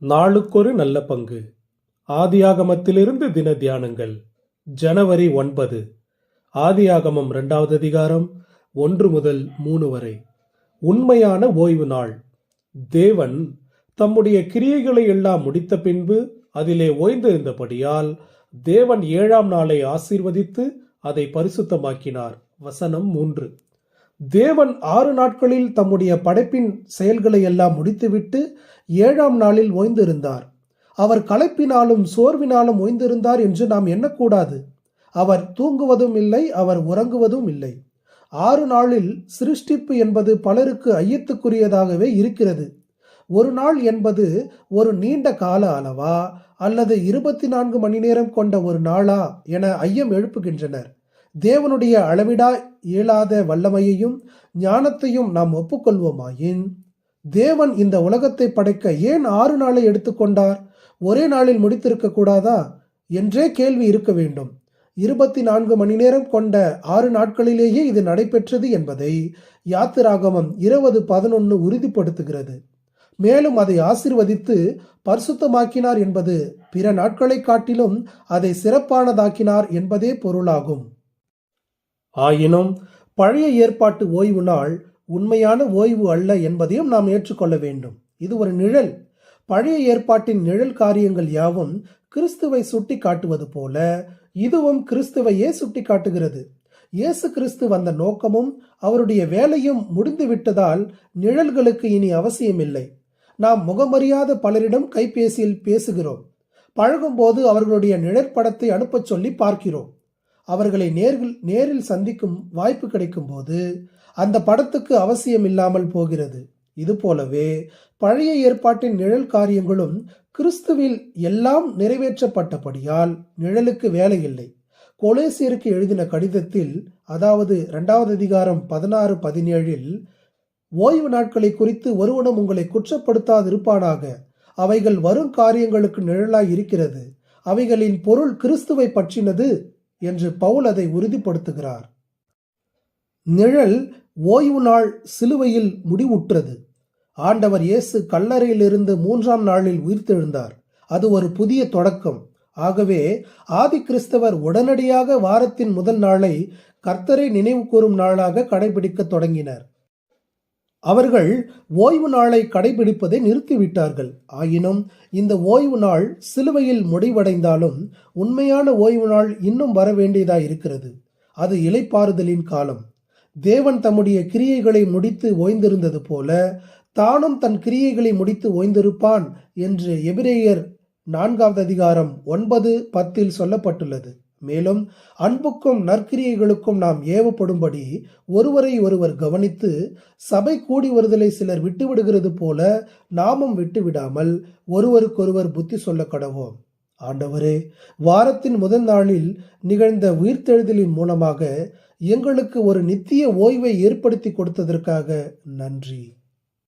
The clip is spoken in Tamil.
நாளுக்கொரு நல்ல பங்கு. ஆதியாகமத்திலிருந்து தின தியானங்கள். ஜனவரி 9. ஆதியாகமம் 2வது அதிகாரம் 1 முதல் 3 வரை. உண்மையான ஓய்வு நாள். தேவன் தம்முடைய கிரியைகளை எல்லாம் முடித்த பின்பு அதிலே ஓய்ந்திருந்தபடியால் தேவன் 7ஆம் நாளை ஆசீர்வதித்து அதை பரிசுத்தமாக்கினார். வசனம் 3. தேவன் 6 நாட்களில் தம்முடைய படைப்பின் செயல்களை எல்லாம் முடித்துவிட்டு 7ஆம் நாளில் ஓய்ந்திருந்தார். அவர் களைப்பினாலும் சோர்வினாலும் ஓய்ந்திருந்தார் என்று நாம் எண்ணக்கூடாது. அவர் தூங்குவதும் இல்லை, அவர் உறங்குவதும் இல்லை. 6 நாளில் சிருஷ்டிப்பு என்பது பலருக்கு ஐயத்துக்குரியதாகவே இருக்கிறது. ஒரு நாள் என்பது ஒரு நீண்ட கால அளவா அல்லது 24 மணி நேரம் கொண்ட ஒரு நாளா என ஐயம் எழுப்புகின்றனர். தேவனுடைய அளவிடா இயலாத வல்லமையையும் ஞானத்தையும் நாம் ஒப்புக்கொள்வோமாயின், தேவன் இந்த உலகத்தை படைக்க ஏன் 6 நாளை எடுத்துக்கொண்டார்? ஒரே நாளில் முடித்திருக்க கூடாதா என்றே கேள்வி இருக்க வேண்டும். 24 மணி நேரம் கொண்ட 6 நாட்களிலேயே இது நடைபெற்றது என்பதை யாத்திராகமம் 20:11 உறுதிப்படுத்துகிறது. மேலும் அதை ஆசீர்வதித்து பரிசுத்தமாக்கினார் என்பது பிற நாட்களை காட்டிலும் அதை சிறப்பானதாக்கினார் என்பதே பொருளாகும். ஆயினும் பழைய ஏற்பாட்டு ஓய்வு நாள் உண்மையான ஓய்வு அல்ல என்பதையும் நாம் ஏற்றுக்கொள்ள வேண்டும். இது ஒரு நிழல். பழைய ஏற்பாட்டின் நிழல் காரியங்கள் யாவும் கிறிஸ்துவை சுட்டி காட்டுவது போல இதுவும் கிறிஸ்துவையே சுட்டி காட்டுகிறது. இயேசு கிறிஸ்து வந்த நோக்கமும் அவருடைய வேலையும் முடிந்துவிட்டதால் நிழல்களுக்கு இனி அவசியமில்லை. நாம் முகமறியாத பலரிடம் கைபேசியில் பேசுகிறோம். பழகும்போது அவர்களுடைய நிழற்படத்தை அனுப்பச் சொல்லி பார்க்கிறோம். அவர்களை நேரில் சந்திக்கும் வாய்ப்பு கிடைக்கும் போது அந்த படத்துக்கு அவசியம் இல்லாமல் போகிறது. இது போலவே பழைய ஏற்பாட்டின் நிழல் காரியங்களும் கிறிஸ்துவில் எல்லாம் நிறைவேற்றப்பட்டபடியால் நிழலுக்கு வேலை இல்லை. கொலோசியருக்கு எழுதின கடிதத்தில், அதாவது 2வது அதிகாரம் 16-17, ஓய்வு நாட்களை குறித்து ஒருவனும் உங்களை குற்றப்படுத்தாதிருப்பானாக, அவைகள் வரும் காரியங்களுக்கு நிழலாய் இருக்கிறது, அவைகளின் பொருள் கிறிஸ்துவை பற்றினது என்று பவுல் அதை உறுதிப்படுத்துகிறார். நிழல் ஓய்வு நாள் சிலுவையில் முடிவுற்றது. ஆண்டவர் இயேசு கல்லறையிலிருந்து 3ஆம் நாளில் உயிர்த்தெழுந்தார். அது ஒரு புதிய தொடக்கம். ஆகவே ஆதி கிறிஸ்தவர் உடனடியாக வாரத்தின் முதல் நாளை கர்த்தரை நினைவு கூறும் நாளாக கடைபிடிக்க தொடங்கினர். அவர்கள் ஓய்வு நாளை கடைபிடிப்பதை நிறுத்திவிட்டார்கள். ஆயினும் இந்த ஓய்வு நாள் சிலுவையில் முடிவடைந்தாலும் உண்மையான ஓய்வு நாள் இன்னும் வர வேண்டியதாய் இருக்கிறது. அது இளைப்பாறுதலின் காலம். தேவன் தம்முடைய கிரியைகளை முடித்து ஓய்ந்திருந்தது போல தானும் தன் கிரியைகளை முடித்து ஓய்ந்திருப்பான் என்று எபிரேயர் 4வது அதிகாரம் 9-10 சொல்லப்பட்டுள்ளது. மேலும் அன்புக்கும் நற்கிரியைகளுக்கும் நாம் ஏவப்படும்படி ஒருவரை ஒருவர் கவனித்து, சபை கூடி வருதலை சிலர் விட்டுவிடுகிறது போல நாமும் விட்டுவிடாமல் ஒருவருக்கொருவர் புத்தி சொல்ல கடவோம். ஆண்டவரே, வாரத்தின் முதல் நாளில் நிகழ்ந்த உயிர்த்தெழுதலின் மூலமாக எங்களுக்கு ஒரு நித்திய ஓய்வை ஏற்படுத்தி கொடுத்ததற்காக நன்றி.